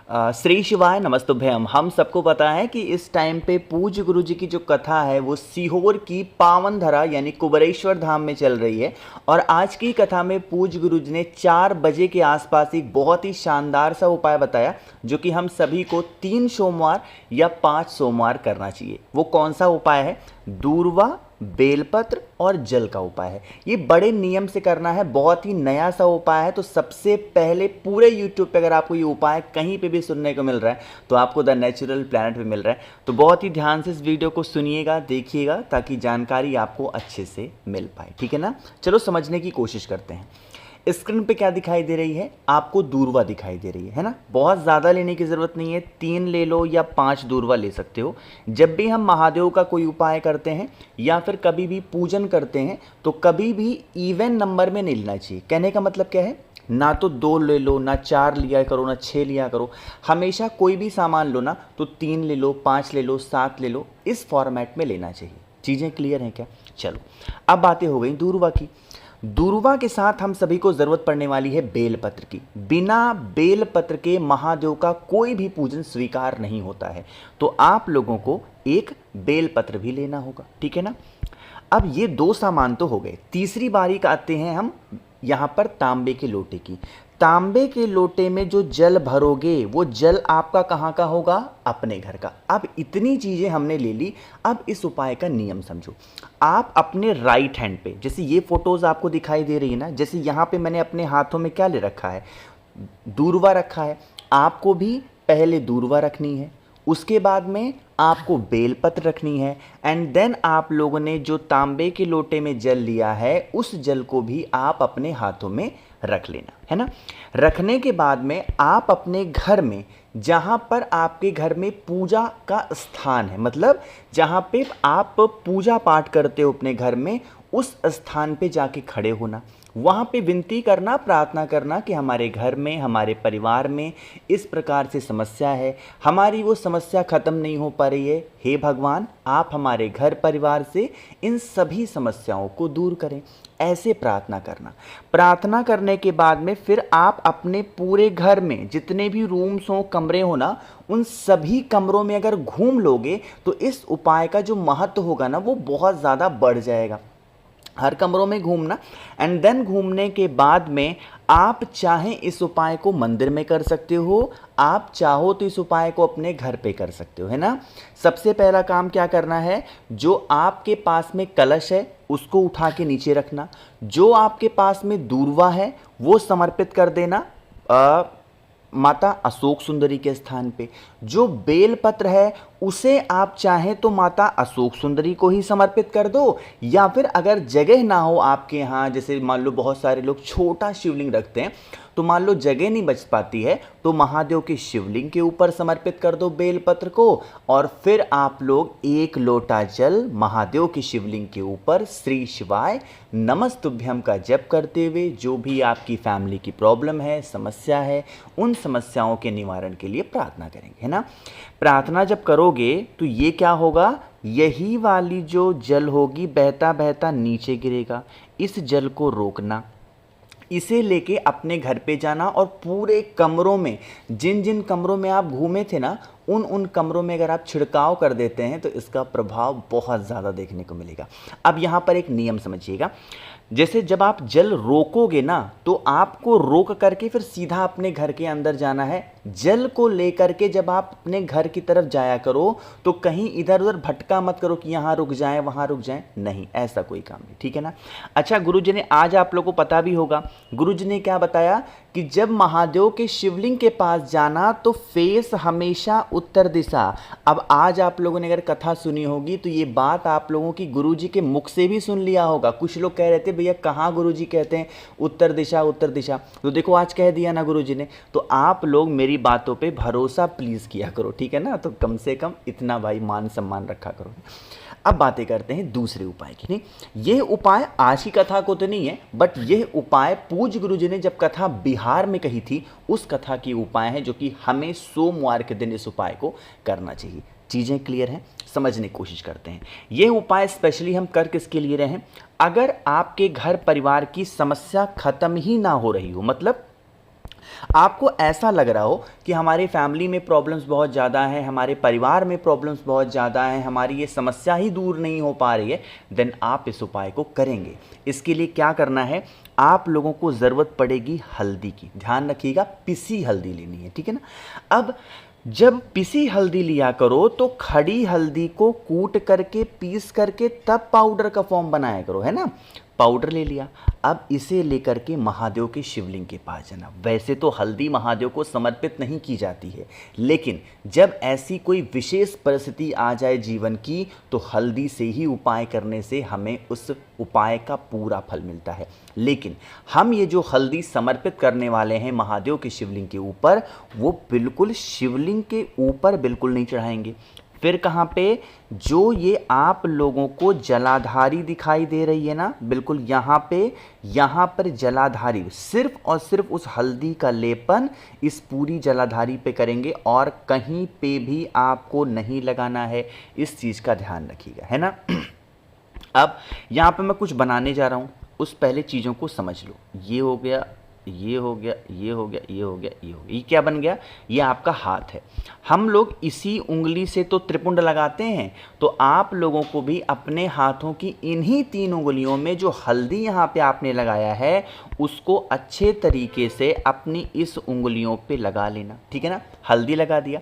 श्री शिवाय नमस्तुभ्यम। हम सबको पता है कि इस टाइम पे पूज्य गुरु जी की जो कथा है वो सीहोर की पावन धरा यानी कुबेरेश्वर धाम में चल रही है। और आज की कथा में पूज्य गुरु जी ने 4 बजे के आसपास एक बहुत ही शानदार सा उपाय बताया जो कि हम सभी को 3 सोमवार या 5 सोमवार करना चाहिए। वो कौन सा उपाय है? दूर्वा, बेलपत्र और जल का उपाय है। ये बड़े नियम से करना है, बहुत ही नया सा उपाय है। तो सबसे पहले पूरे YouTube पे अगर आपको ये उपाय कहीं पे भी सुनने को मिल रहा है तो आपको द नेचुरल प्लैनेट पे मिल रहा है। तो बहुत ही ध्यान से इस वीडियो को सुनिएगा, देखिएगा, ताकि जानकारी आपको अच्छे से मिल पाए। ठीक है ना? चलो समझने की कोशिश करते हैं। स्क्रीन पे क्या दिखाई दे रही है? आपको दूर्वा दिखाई दे रही है ना? बहुत ज़्यादा लेने की ज़रूरत नहीं है, 3 ले लो या 5 दूर्वा ले सकते हो। जब भी हम महादेव का कोई उपाय करते हैं या फिर कभी भी पूजन करते हैं तो कभी भी इवन नंबर में नहीं लेना चाहिए। कहने का मतलब क्या है? ना तो 2 ले लो, ना 4 लिया करो, ना 6 लिया करो। हमेशा कोई भी सामान लो ना तो 3 ले लो, 5 ले लो, 7 ले लो, इस फॉर्मेट में लेना चाहिए। चीज़ें क्लियर हैं क्या? चलो, अब बातें हो गई दूर्वा की। दूर्वा के साथ हम सभी को जरूरत पड़ने वाली है बेलपत्र की। बिना बेलपत्र के महादेव का कोई भी पूजन स्वीकार नहीं होता है। तो आप लोगों को एक बेलपत्र भी लेना होगा। ठीक है ना? अब ये 2 सामान तो हो गए। तीसरी बारी का आते हैं हम यहाँ पर तांबे के लोटे की। तांबे के लोटे में जो जल भरोगे वो जल आपका कहाँ का होगा? अपने घर का। अब इतनी चीज़ें हमने ले ली। अब इस उपाय का नियम समझो। आप अपने राइट हैंड पे, जैसे ये फोटोज आपको दिखाई दे रही है ना, जैसे यहाँ पे मैंने अपने हाथों में क्या ले रखा है? दूर्वा रखा है। आपको भी पहले दूर्वा रखनी है, उसके बाद में आपको बेलपत्र रखनी है, एंड देन आप लोगों ने जो तांबे के लोटे में जल लिया है उस जल को भी आप अपने हाथों में रख लेना है ना। रखने के बाद में आप अपने घर में, जहाँ पर आपके घर में पूजा का स्थान है, मतलब जहाँ पे आप पूजा पाठ करते हो अपने घर में, उस स्थान पे जाके खड़े होना। वहाँ पे विनती करना, प्रार्थना करना कि हमारे घर में, हमारे परिवार में इस प्रकार से समस्या है, हमारी वो समस्या ख़त्म नहीं हो पा रही है। हे भगवान, आप हमारे घर परिवार से इन सभी समस्याओं को दूर करें। ऐसे प्रार्थना करना। प्रार्थना करने के बाद में फिर आप अपने पूरे घर में जितने भी रूम्स हों, कमरे हो ना, उन सभी कमरों में अगर घूम लोगे तो इस उपाय का जो महत्व होगा ना वो बहुत ज़्यादा बढ़ जाएगा। हर कमरों में घूमना, एंड देन घूमने के बाद में आप चाहें इस उपाय को मंदिर में कर सकते हो, आप चाहो तो इस उपाय को अपने घर पे कर सकते हो, है ना। सबसे पहला काम क्या करना है? जो आपके पास में कलश है उसको उठा के नीचे रखना। जो आपके पास में दूर्वा है वो समर्पित कर देना माता अशोक सुंदरी के स्थान पे। जो बेलपत्र है उसे आप चाहें तो माता अशोक सुंदरी को ही समर्पित कर दो, या फिर अगर जगह ना हो आपके यहाँ, जैसे मान लो बहुत सारे लोग छोटा शिवलिंग रखते हैं, तो मान लो जगह नहीं बच पाती है तो महादेव के शिवलिंग के ऊपर समर्पित कर दो बेलपत्र को, और फिर आप लोग 1 लोटा जल महादेव के शिवलिंग के ऊपर श्री शिवाय नमस्तुभ्यम का जप करते हुए जो भी आपकी फैमिली की प्रॉब्लम है, समस्या है, उन समस्याओं के निवारण के लिए प्रार्थना करेंगे, है ना। प्रार्थना जब करोगे तो ये क्या होगा? यही वाली जो जल होगी बहता बहता नीचे गिरेगा। इस जल को रोकना, इसे लेके अपने घर पे जाना, और पूरे कमरों में, जिन जिन कमरों में आप घूमे थे ना, उन कमरों में अगर आप छिड़काव कर देते हैं तो इसका प्रभाव बहुत ज़्यादा देखने को मिलेगा। अब यहाँ पर एक नियम समझिएगा। जैसे जब आप जल रोकोगे ना तो आपको रोक करके फिर सीधा अपने घर के अंदर जाना है। जल को लेकर के जब आप अपने घर की तरफ जाया करो तो कहीं इधर उधर भटका मत करो कि यहाँ रुक जाएं, वहाँ रुक जाएं, नहीं, ऐसा कोई काम नहीं। ठीक है ना? अच्छा, गुरुजी ने आज आप लोगों को पता भी होगा, गुरुजी ने क्या बताया कि जब महादेव के शिवलिंग के पास जाना तो फेस हमेशा उत्तर दिशा। अब आज आप लोगों ने अगर कथा सुनी होगी तो ये बात आप लोगों की गुरुजी के मुख से भी सुन लिया होगा। कुछ लोग कह रहे थे भैया कहाँ गुरुजी कहते हैं उत्तर दिशा उत्तर दिशा, तो देखो आज कह दिया ना गुरुजी ने। तो आप लोग मेरी बातों पे भरोसा प्लीज किया करो, ठीक है ना। तो कम से कम इतना भाई मान सम्मान रखा करो। अब बातें करते हैं दूसरे उपाय की। नहीं, यह उपाय आज की कथा को तो नहीं है, बट यह उपाय पूज्य गुरुजी ने जब कथा बिहार में कही थी उस कथा की उपाय है, जो कि हमें सोमवार के दिन इस उपाय को करना चाहिए। चीज़ें क्लियर हैं? समझने की कोशिश करते हैं। यह उपाय स्पेशली हम कर किसके लिए रहे हैं? अगर आपके घर परिवार की समस्या खत्म ही ना हो रही हो, मतलब आपको ऐसा लग रहा हो कि हमारे फैमिली में प्रॉब्लम्स बहुत ज़्यादा हैं, हमारे परिवार में प्रॉब्लम्स बहुत ज़्यादा हैं, हमारी ये समस्या ही दूर नहीं हो पा रही है, देन आप इस उपाय को करेंगे। इसके लिए क्या करना है, आप लोगों को ज़रूरत पड़ेगी हल्दी की। ध्यान रखिएगा, पिसी हल्दी लेनी है, ठीक है ना। अब जब पिसी हल्दी लिया करो तो खड़ी हल्दी को कूट करके पीस करके तब पाउडर का फॉर्म बनाया करो, है ना। पाउडर ले लिया, अब इसे लेकर के महादेव के शिवलिंग के पास जाना। वैसे तो हल्दी महादेव को समर्पित नहीं की जाती है, लेकिन जब ऐसी कोई विशेष परिस्थिति आ जाए जीवन की तो हल्दी से ही उपाय करने से हमें उस उपाय का पूरा फल मिलता है। लेकिन हम ये जो हल्दी समर्पित करने वाले हैं महादेव के शिवलिंग के ऊपर, वो बिल्कुल शिवलिंग के ऊपर बिल्कुल नहीं चढ़ाएंगे। फिर कहाँ पे, जो ये आप लोगों को जलाधारी दिखाई दे रही है ना, बिल्कुल यहाँ पर जलाधारी, सिर्फ और सिर्फ उस हल्दी का लेपन इस पूरी जलाधारी पे करेंगे और कहीं पे भी आपको नहीं लगाना है। इस चीज़ का ध्यान रखिएगा, है ना। अब यहाँ पे मैं कुछ बनाने जा रहा हूँ, उस पहले चीज़ों को समझ लो। ये हो गया, ये हो गया, ये हो गया, ये हो गया, ये हो गया। ये क्या बन गया, ये आपका हाथ है। हम लोग इसी उंगली से तो त्रिपुंड लगाते हैं, तो आप लोगों को भी अपने हाथों की इन्हीं 3 उंगलियों में जो हल्दी यहाँ पे आपने लगाया है उसको अच्छे तरीके से अपनी इस उंगलियों पे लगा लेना, ठीक है ना। हल्दी लगा दिया।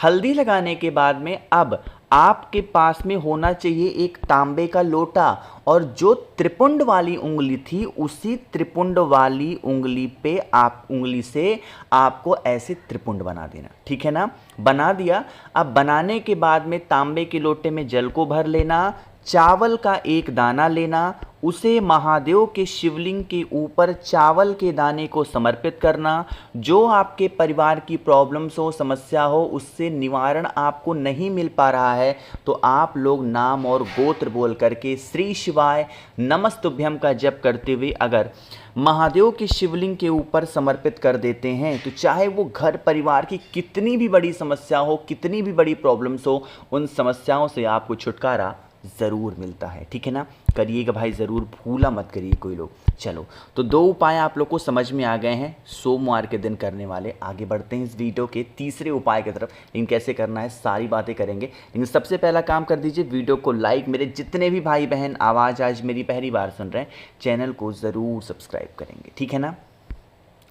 हल्दी लगाने के बाद में अब आपके पास में होना चाहिए एक तांबे का लोटा, और जो त्रिपुंड वाली उंगली थी उसी त्रिपुंड वाली उंगली पे उंगली से आपको ऐसे त्रिपुंड बना देना, ठीक है ना। बना दिया। अब बनाने के बाद में तांबे के लोटे में जल को भर लेना, चावल का एक दाना लेना, उसे महादेव के शिवलिंग के ऊपर चावल के दाने को समर्पित करना। जो आपके परिवार की प्रॉब्लम्स हो, समस्या हो, उससे निवारण आपको नहीं मिल पा रहा है तो आप लोग नाम और गोत्र बोल करके श्री शिवाय नमस्तुभ्यम का जप करते हुए अगर महादेव के शिवलिंग के ऊपर समर्पित कर देते हैं तो चाहे वो घर परिवार की कितनी भी बड़ी समस्या हो, कितनी भी बड़ी प्रॉब्लम्स हो, उन समस्याओं से आपको छुटकारा ज़रूर मिलता है, ठीक है ना। करिएगा भाई, ज़रूर भूला मत करिए कोई लोग। चलो, तो 2 उपाय आप लोग को समझ में आ गए हैं, सोमवार के दिन करने वाले। आगे बढ़ते हैं इस वीडियो के तीसरे उपाय की तरफ। लेकिन कैसे करना है सारी बातें करेंगे, लेकिन सबसे पहला काम कर दीजिए वीडियो को लाइक। मेरे जितने भी भाई बहन आवाज़ आज मेरी पहली बार सुन रहे हैं, चैनल को ज़रूर सब्सक्राइब करेंगे, ठीक है ना।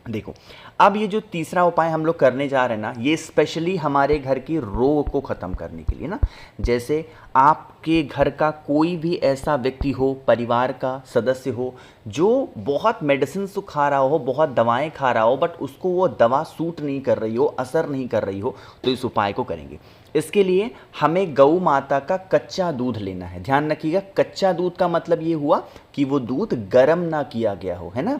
देखो, अब ये जो तीसरा उपाय हम लोग करने जा रहे हैं ना, ये स्पेशली हमारे घर की रोग को ख़त्म करने के लिए ना। जैसे आपके घर का कोई भी ऐसा व्यक्ति हो, परिवार का सदस्य हो, जो बहुत मेडिसिन तो खा रहा हो, बहुत दवाएं खा रहा हो, बट उसको वो दवा सूट नहीं कर रही हो, असर नहीं कर रही हो, तो इस उपाय को करेंगे। इसके लिए हमें गौ माता का कच्चा दूध लेना है। ध्यान रखिएगा, कच्चा दूध का मतलब ये हुआ कि वो दूध गर्म ना किया गया हो, है ना।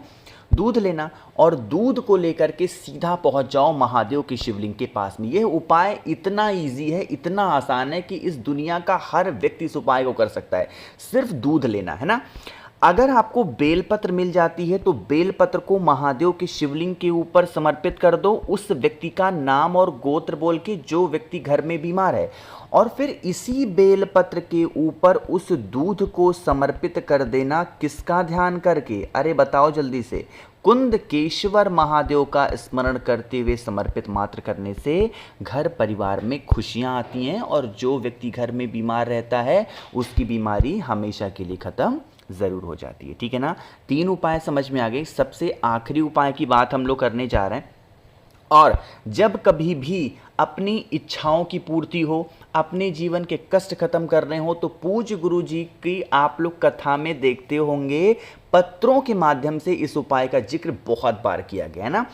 दूध लेना और दूध को लेकर के सीधा पहुंच जाओ महादेव के शिवलिंग के पास में। यह उपाय इतना इजी है, इतना आसान है कि इस दुनिया का हर व्यक्ति इस उपाय को कर सकता है। सिर्फ दूध लेना है ना। अगर आपको बेलपत्र मिल जाती है तो बेलपत्र को महादेव के शिवलिंग के ऊपर समर्पित कर दो, उस व्यक्ति का नाम और गोत्र बोल के, जो व्यक्ति घर में बीमार है, और फिर इसी बेलपत्र के ऊपर उस दूध को समर्पित कर देना। किसका ध्यान करके? अरे बताओ जल्दी से। कुंदकेश्वर महादेव का स्मरण करते हुए समर्पित मात्र करने से घर परिवार में खुशियां आती हैं और जो व्यक्ति घर में बीमार रहता है उसकी बीमारी हमेशा के लिए खत्म ज़रूर हो जाती है, ठीक है ना। 3 उपाय समझ में आ गए। सबसे आखिरी उपाय की बात हम लोग करने जा रहे हैं। और जब कभी भी अपनी इच्छाओं की पूर्ति हो, अपने जीवन के कष्ट खत्म करने हो, तो पूज्य गुरु जी की आप लोग कथा में देखते होंगे, पत्रों के माध्यम से इस उपाय का जिक्र बहुत बार किया गया है ना।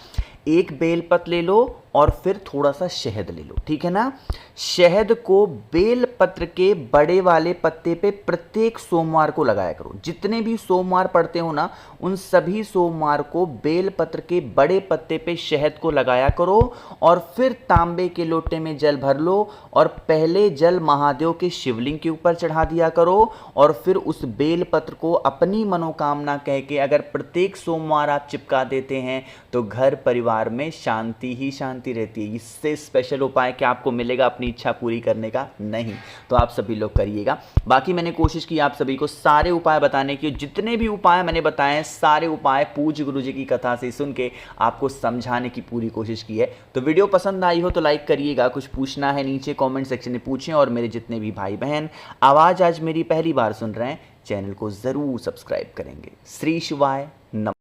एक बेलपत्र ले लो और फिर थोड़ा सा शहद ले लो, ठीक है ना। शहद को बेलपत्र के बड़े वाले पत्ते पे प्रत्येक सोमवार को लगाया करो। जितने भी सोमवार पड़ते हो ना, उन सभी सोमवार को बेलपत्र के बड़े पत्ते पे शहद को लगाया करो और फिर तांबे के लोटे में जल भर लो और पहले जल महादेव के शिवलिंग के ऊपर चढ़ा दिया करो और फिर उस बेलपत्र को अपनी मनोकामना कह के अगर प्रत्येक सोमवार आप चिपका देते हैं तो घर परिवार में शांति ही शांति रहती है। इससे स्पेशल उपाय क्या आपको मिलेगा अपनी इच्छा पूरी करने का? नहीं। तो आप सभी लोग करिएगा। बाकी मैंने कोशिश की आप सभी को सारे उपाय बताने की, जितने भी उपाय मैंने बताए हैं सारे उपाय पूज्य गुरु जी की कथा से सुन के आपको समझाने की पूरी कोशिश की है। तो वीडियो पसंद आई हो तो लाइक करिएगा, कुछ पूछना है नीचे कमेंट सेक्शन में पूछें, और मेरे जितने भी भाई बहन आवाज़ आज मेरी पहली बार सुन रहे हैं चैनल को ज़रूर सब्सक्राइब करेंगे। श्री शिवाय नमः।